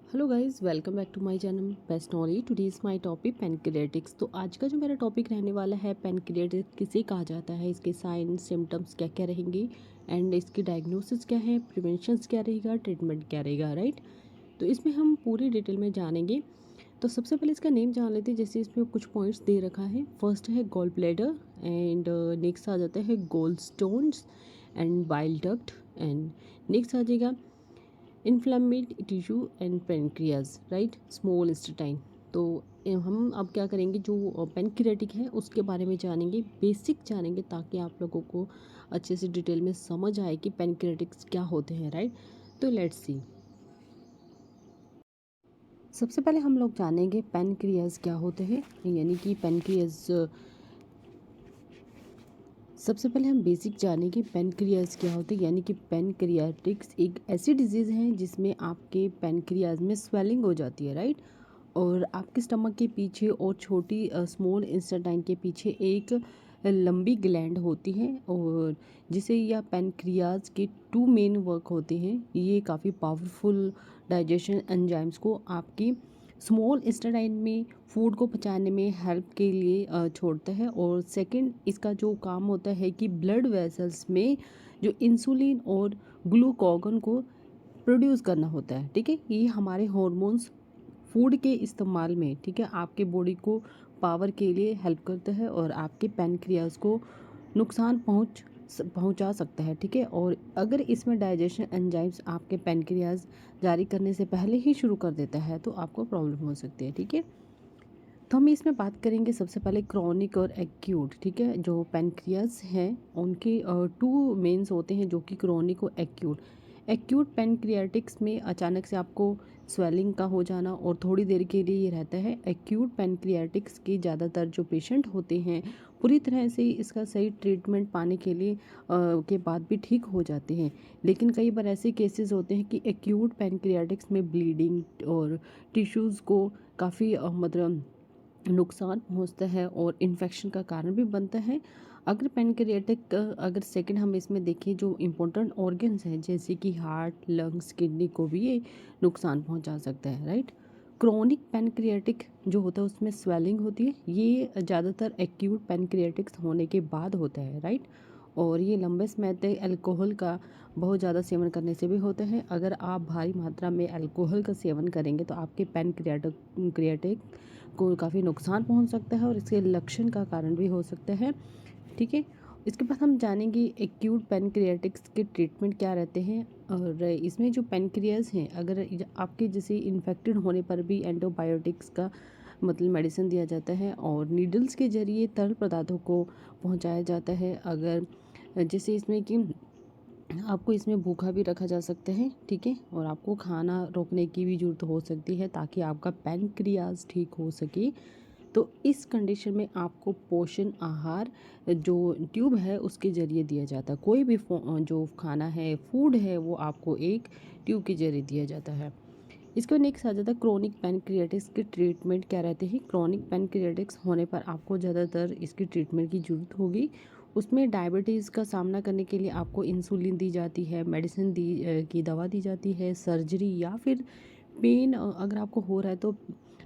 Hello guys, welcome back to my channel best knowledge. Today is my topic pancreatitis. तो आज का जो मेरा टॉपिक रहने वाला है, पेनक्रियाटिक्स किसे कहा जाता है, इसके साइन सिम्टम्स क्या क्या रहेंगे एंड इसकी डायग्नोसिस क्या है, प्रिवेंशंस क्या रहेगा, ट्रीटमेंट क्या रहेगा, राइट। तो इसमें हम पूरी डिटेल में जानेंगे। तो सबसे पहले इसका नेम जान लेते हैं। जैसे इसमें कुछ पॉइंट्स दे रखा है। फर्स्ट है गॉल ब्लैडर एंड नेक्स्ट आ जाता है gall stones and bile duct and next आ जाएगा inflamed tissue and pancreas, right, small intestine. तो हम अब क्या करेंगे, जो पेनक्रियाटिक है उसके बारे में जानेंगे, बेसिक जानेंगे, ताकि आप लोगों को अच्छे से डिटेल में समझ आए कि पेनक्रियाटिक्स क्या होते हैं, राइट। तो लेट्स सी। सबसे पहले हम लोग जानेंगे पेनक्रियाज क्या होते हैं, यानी कि पेनक्रियाज। सबसे पहले हम बेसिक जानेंगे पेनक्रियाज क्या होते हैं, यानी कि पेनक्रियाटिक्स एक ऐसी डिजीज़ है जिसमें आपके पेनक्रियाज में स्वेलिंग हो जाती है, राइट। और आपके स्टमक के पीछे और छोटी स्मॉल इंस्टेटाइन के पीछे एक लंबी ग्लैंड होती है, और जिसे या पेनक्रियाज के टू मेन वर्क होते हैं। ये काफ़ी पावरफुल डाइजेशन एंजाइम्स को आपकी स्मॉल इंस्टेटाइन में फूड को पचाने में हेल्प के लिए छोड़ता है। और सेकंड, इसका जो काम होता है कि ब्लड वेसल्स में जो इंसुलिन और ग्लूकागन को प्रोड्यूस करना होता है, ठीक है। ये हमारे हॉर्मोन्स फूड के इस्तेमाल में, ठीक है, आपके बॉडी को पावर के लिए हेल्प करता है और आपके पैनक्रियाज को नुकसान पहुंचा सकता है, ठीक है। और अगर इसमें डाइजेशन एंजाइम्स आपके पैनक्रियाज जारी करने से पहले ही शुरू कर देता है तो आपको प्रॉब्लम हो सकती है, ठीक है। तो हम इसमें बात करेंगे सबसे पहले क्रॉनिक और एक्यूट, ठीक है। जो पैनक्रियाज हैं उनके टू मेंस होते हैं, जो कि क्रॉनिक और एक्यूट। एक्यूट पैनक्रियाटिक्स में अचानक से आपको स्वेलिंग का हो जाना और थोड़ी देर के लिए ये रहता है। एक्यूट पैनक्रियाटिक्स के ज़्यादातर जो पेशेंट होते हैं पूरी तरह से इसका सही ट्रीटमेंट पाने के लिए के बाद भी ठीक हो जाते हैं। लेकिन कई बार ऐसे केसेस होते हैं कि एक्यूट पैनक्रियाटिक्स में ब्लीडिंग और टिश्यूज़ को काफ़ी मतलब नुकसान पहुंचता है और इन्फेक्शन का कारण भी बनता है। अगर पैनक्रियाटिक अगर सेकंड हम इसमें देखें, जो इम्पोर्टेंट ऑर्गन्स हैं जैसे कि हार्ट, लंग्स, किडनी को भी ये नुकसान पहुंचा सकता है, राइट। क्रोनिक पैनक्रियाटिक जो होता है उसमें स्वेलिंग होती है। ये ज़्यादातर एक्यूट पैनक्रियाटिक्स होने के बाद होता है, राइट। और ये लंबे समय तक अल्कोहल का बहुत ज़्यादा सेवन करने से भी होता है। अगर आप भारी मात्रा में अल्कोहल का सेवन करेंगे तो आपके पैनक्रियाटिक को काफ़ी नुकसान पहुंच सकता है और इसके लक्षण का कारण भी हो सकता है, ठीक है। इसके बाद हम जानेंगे एक्यूट पैनक्रियाटिक्स के ट्रीटमेंट क्या रहते हैं। और इसमें जो पैनक्रियाज हैं, अगर आपके जैसे इन्फेक्टेड होने पर भी एंटीबायोटिक्स का मतलब मेडिसिन दिया जाता है और नीडल्स के जरिए तरल पदार्थों को पहुंचाया जाता है। अगर जैसे इसमें कि आपको इसमें भूखा भी रखा जा सकता है, ठीक है। और आपको खाना रोकने की भी ज़रूरत हो सकती है ताकि आपका पैनक्रियाज ठीक हो सके। तो इस कंडीशन में आपको पोषण आहार जो ट्यूब है उसके ज़रिए दिया जाता है। कोई भी जो खाना है, फूड है, वो आपको एक ट्यूब के ज़रिए दिया जाता है। इसके बाद नेक्स्ट आ जाता है क्रोनिक पैनक्रियाटिस के ट्रीटमेंट क्या रहते हैं। क्रोनिक पैनक्रियाटिक्स होने पर आपको ज़्यादातर इसकी ट्रीटमेंट की ज़रूरत होगी। उसमें डायबिटीज़ का सामना करने के लिए आपको इंसुलिन दी जाती है, मेडिसिन की दवा दी जाती है, सर्जरी या फिर पेन अगर आपको हो रहा है तो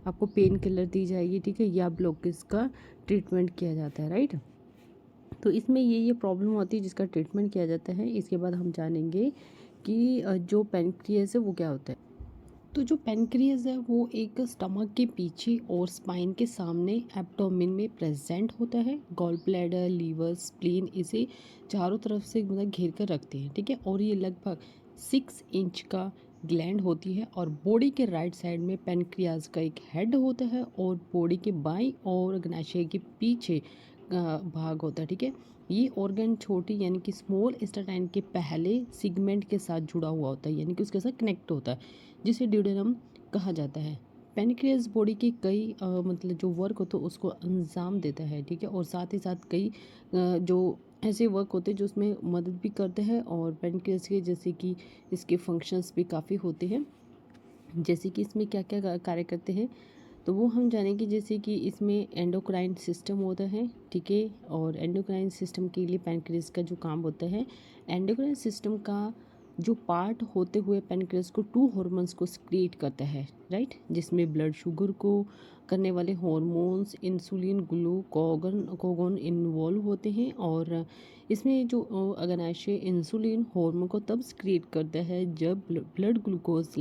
आपको पेन किलर दी जाएगी, ठीक है, या ब्लॉकेज का ट्रीटमेंट किया जाता है, राइट। तो इसमें ये प्रॉब्लम होती है जिसका ट्रीटमेंट किया जाता है। इसके बाद हम जानेंगे कि जो पैनक्रियास है वो क्या होता है। तो जो पैनक्रियाज है वो एक स्टमक के पीछे और स्पाइन के सामने एब्डोमेन में प्रेजेंट होता है। गॉल ब्लैडर, लीवर, स्प्लीन इसे चारों तरफ से मतलब घेर कर रखते हैं, ठीक है। और ये लगभग 6 इंच का ग्लैंड होती है। और बॉडी के राइट साइड में पैनक्रियाज का एक हेड होता है और बॉडी के बाईं और अग्नाशय के पीछे भाग होता है, ठीक है। ये ऑर्गन छोटी यानी कि स्मॉल इंटेस्टाइन के पहले सेगमेंट के साथ जुड़ा हुआ होता है, यानी कि उसके साथ कनेक्ट होता है, जिसे ड्यूडेनम कहा जाता है। पैनक्रियास बॉडी के कई मतलब जो वर्क होता है उसको अंजाम देता है, ठीक है। और साथ ही साथ कई जो ऐसे वर्क होते हैं जो उसमें मदद भी करते हैं। और पैनक्रियास के जैसे कि इसके फंक्शंस भी काफ़ी होते हैं, जैसे कि इसमें क्या क्या कार्य करते हैं तो वो हम जानेंगे। जैसे कि इसमें एंडोक्राइन सिस्टम होता है, ठीक है। और एंडोक्राइन सिस्टम के लिए पैनक्रियास का जो काम होता है, एंडोक्राइन सिस्टम का जो पार्ट होते हुए पेनक्रियास को 2 हार्मोन्स को सिक्रीट करता है, राइट, जिसमें ब्लड शुगर को करने वाले हार्मोन्स इंसुलिन ग्लूकागॉन इन्वॉल्व होते हैं। और इसमें जो अग्नाशय इंसुलिन हार्मोन को तब सिक्रीट करता है जब ब्लड ग्लूकोज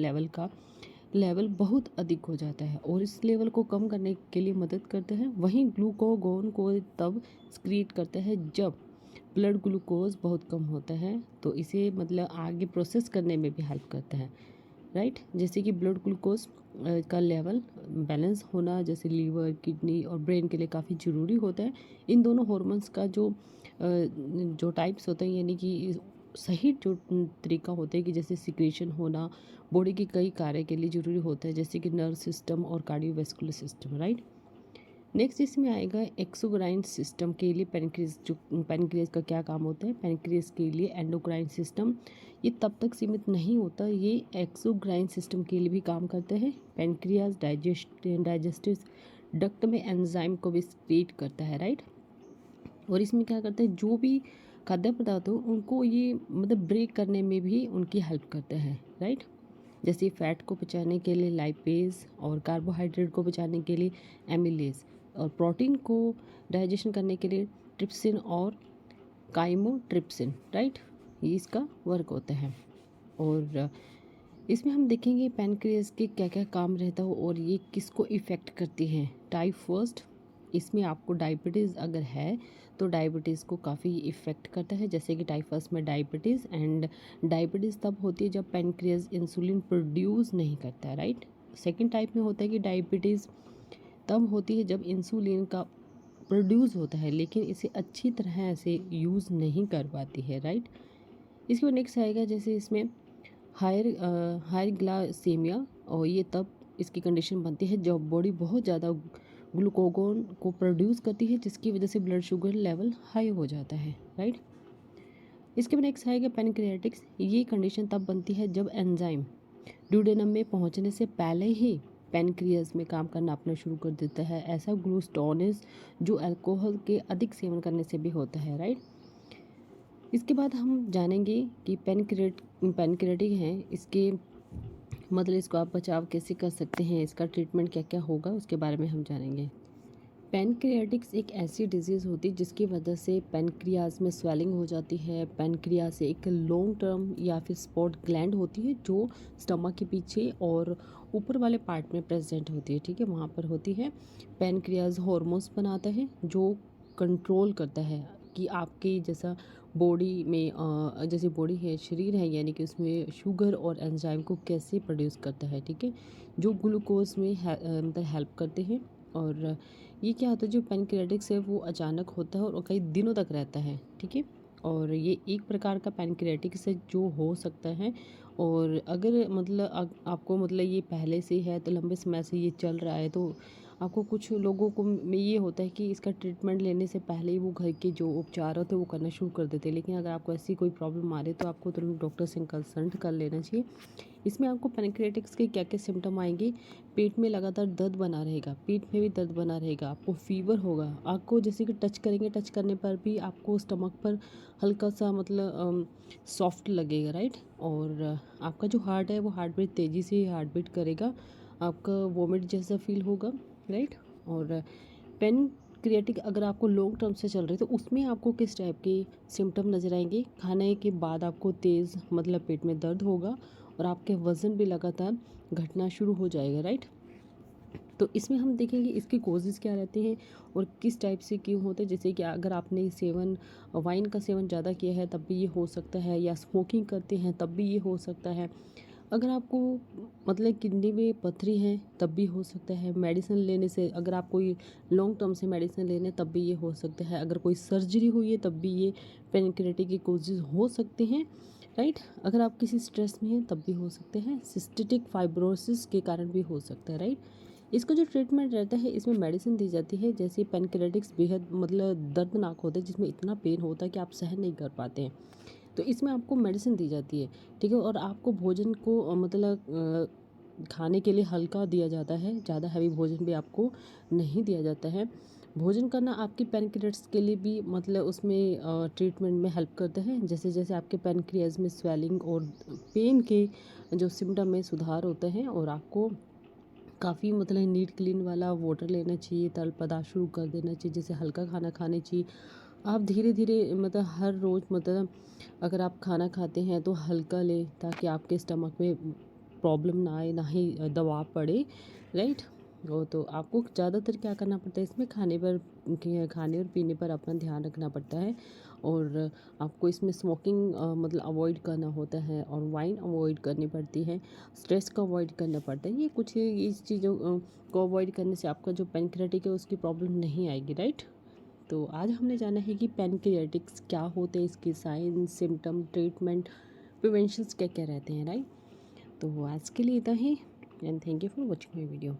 लेवल बहुत अधिक हो जाता है और इस लेवल को कम करने के लिए मदद करता है। वहीं ग्लूकागॉन को तब सिक्रीट करता है जब ब्लड ग्लूकोज बहुत कम होता है, तो इसे मतलब आगे प्रोसेस करने में भी हेल्प करता है, राइट। जैसे कि ब्लड ग्लूकोज का लेवल बैलेंस होना जैसे लीवर किडनी और ब्रेन के लिए काफ़ी ज़रूरी होता है। इन दोनों हार्मोन्स का जो टाइप्स होते हैं यानी कि सही जो तरीका होता है कि जैसे सिक्रेशन होना बॉडी के कई कार्य के लिए ज़रूरी होता है, जैसे कि नर्व सिस्टम और कार्डियोवैस्कुलर सिस्टम, राइट। नेक्स्ट इसमें आएगा एक्सोक्राइन सिस्टम के लिए पैनक्रियाज का क्या काम होता है। पैनक्रियाज के लिए एंडोक्राइन सिस्टम ये तब तक सीमित नहीं होता, ये एक्सोक्राइन सिस्टम के लिए भी काम करता है। पैनक्रियाज डाइजेस्टिव डक्ट में एंजाइम को भी सिक्रीट करता है, राइट। और इसमें क्या करता है, जो भी खाद्य पदार्थ हो उनको ये मतलब ब्रेक करने में भी उनकी हेल्प करता है, राइट। जैसे फैट को पचाने के लिए लाइपेज और कार्बोहाइड्रेट को पचाने के लिए एमिलेज और प्रोटीन को डाइजेशन करने के लिए ट्रिप्सिन और काइमोट्रिप्सिन, राइट, ये इसका वर्क होता है। और इसमें हम देखेंगे पैनक्रियाज के क्या क्या काम रहता हो और ये किसको इफ़ेक्ट करती हैं। टाइप फर्स्ट, इसमें आपको डायबिटीज़ अगर है तो डायबिटीज़ को काफ़ी इफ़ेक्ट करता है, जैसे कि टाइप फर्स्ट में डायबिटीज़ एंड डायबिटीज़ तब होती है जब पैनक्रियाज इंसुलिन प्रोड्यूस नहीं करता है, राइट। सेकेंड टाइप में होता है कि डायबिटीज़ तब होती है जब इंसुलिन का प्रोड्यूस होता है लेकिन इसे अच्छी तरह से यूज़ नहीं कर पाती है, राइट। इसके बाद नेक्स्ट आएगा जैसे इसमें हायर ग्लाइसेमिया, और ये तब इसकी कंडीशन बनती है जब बॉडी बहुत ज़्यादा ग्लूकागॉन को प्रोड्यूस करती है जिसकी वजह से ब्लड शुगर लेवल हाई हो जाता है, राइट। इसके बाद नेक्स्ट आएगा पैनक्रियाटिक्स, ये कंडीशन तब बनती है जब एंजाइम ड्यूडेनम में पहुंचने से पहले ही पैनक्रियाज में काम करना अपना शुरू कर देता है। ऐसा ग्लूस्टोनिस जो अल्कोहल के अधिक सेवन करने से भी होता है, राइट। इसके बाद हम जानेंगे कि पैनक्रियाटिक है इसके मतलब इसको आप बचाव कैसे कर सकते हैं, इसका ट्रीटमेंट क्या क्या होगा उसके बारे में हम जानेंगे। पैनक्रियाटिक्स एक ऐसी डिजीज़ होती है जिसकी वजह से पैनक्रियाज में स्वेलिंग हो जाती है। पैनक्रियाज से एक लॉन्ग टर्म या फिर स्पॉट ग्लैंड होती है जो स्टमक के पीछे और ऊपर वाले पार्ट में प्रेजेंट होती है, ठीक है, वहाँ पर होती है। पैनक्रियाज हार्मोन्स बनाता है जो कंट्रोल करता है कि आपके जैसा बॉडी में जैसे बॉडी है शरीर है यानी कि उसमें शुगर और एंजाइम को कैसे प्रोड्यूस करता है, ठीक है, जो ग्लूकोज में मतलब हेल्प करते हैं। और ये क्या होता है जो पैनक्रियाटिक्स है वो अचानक होता है और कई दिनों तक रहता है, ठीक है। और ये एक प्रकार का पैनक्रियाटिक्स है जो हो सकता है। और अगर मतलब आपको मतलब ये पहले से है तो लंबे समय से ये चल रहा है तो आपको कुछ लोगों को में ये होता है कि इसका ट्रीटमेंट लेने से पहले ही वो घर के जो उपचार होते हैं वो करना शुरू कर देते हैं। लेकिन अगर आपको ऐसी कोई प्रॉब्लम आ रही है तो आपको तुरंत डॉक्टर से कंसल्ट कर लेना चाहिए। इसमें आपको पैनक्रियाटिक्स के क्या क्या सिम्टम आएंगे, पेट में लगातार दर्द बना रहेगा, पेट में भी दर्द बना रहेगा, आपको फीवर होगा, आपको जैसे कि टच करेंगे, टच करने पर भी आपको स्टमक पर हल्का सा मतलब सॉफ्ट लगेगा, राइट। और आपका जो हार्ट है वो हार्ट बीट तेज़ी से हार्ट बीट करेगा, आपका वोमिट जैसा फील होगा, राइट। और पैनक्रियाटिक अगर आपको लॉन्ग टर्म से चल रही है तो उसमें आपको किस टाइप के सिम्टम नज़र आएंगे, खाने के बाद आपको तेज़ मतलब पेट में दर्द होगा और आपके वज़न भी लगातार घटना शुरू हो जाएगा, राइट। तो इसमें हम देखेंगे इसके कॉजेज़ क्या रहते हैं और किस टाइप से क्यों होते हैं। जैसे कि अगर आपने वाइन का सेवन ज़्यादा किया है तब भी ये हो सकता है, या स्मोकिंग करते हैं तब भी ये हो सकता है। अगर आपको मतलब किडनी में पथरी है तब भी हो सकता है। मेडिसिन लेने से अगर आप कोई लॉन्ग टर्म से मेडिसिन लेने तब भी ये हो सकता है। अगर कोई सर्जरी हुई है तब भी ये पैनक्रियाटिक के कॉजेज़ हो सकते हैं, राइट। अगर आप किसी स्ट्रेस में हैं तब भी हो सकते हैं। सिस्टिक फाइब्रोसिस के कारण भी हो सकता है, राइट। इसका जो ट्रीटमेंट रहता है इसमें मेडिसिन दी जाती है। जैसे पैनक्रियाटिक्स बेहद मतलब दर्दनाक होता है जिसमें इतना पेन होता है कि आप सहन नहीं कर पाते हैं, तो इसमें आपको मेडिसिन दी जाती है, ठीक है। और आपको भोजन को मतलब खाने के लिए हल्का दिया जाता है, ज़्यादा हैवी भोजन भी आपको नहीं दिया जाता है। भोजन करना आपके पैनक्रियाज के लिए भी मतलब उसमें ट्रीटमेंट में हेल्प करता है। जैसे जैसे आपके पैनक्रियाज में स्वेलिंग और पेन के जो सिम्टम में सुधार होते हैं, और आपको काफ़ी मतलब नीट क्लीन वाला वाटर लेना चाहिए, तरल पदार्थ शुरू कर देना चाहिए, जैसे हल्का खाना खाने चाहिए। आप धीरे धीरे मतलब हर रोज़ मतलब अगर आप खाना खाते हैं तो हल्का लें, ताकि आपके स्टमक में प्रॉब्लम ना आए, ना ही दबाव पड़े, राइट। वो तो आपको ज़्यादातर क्या करना पड़ता है इसमें, खाने और पीने पर अपना ध्यान रखना पड़ता है। और आपको इसमें स्मोकिंग मतलब अवॉइड करना होता है, और वाइन अवॉइड करनी पड़ती है, स्ट्रेस को अवॉइड करना पड़ता है। ये कुछ इस चीज़ों को अवॉइड करने से आपका जो पैनक्रियाटिक है उसकी प्रॉब्लम नहीं आएगी, राइट। तो आज हमने जाना है कि पैनक्रियाटिक्स क्या होते हैं, इसके साइन, सिम्टम, ट्रीटमेंट, प्रिवेंशंस क्या क्या रहते हैं, राइट। तो आज के लिए इतना ही, and thank you for watching my video.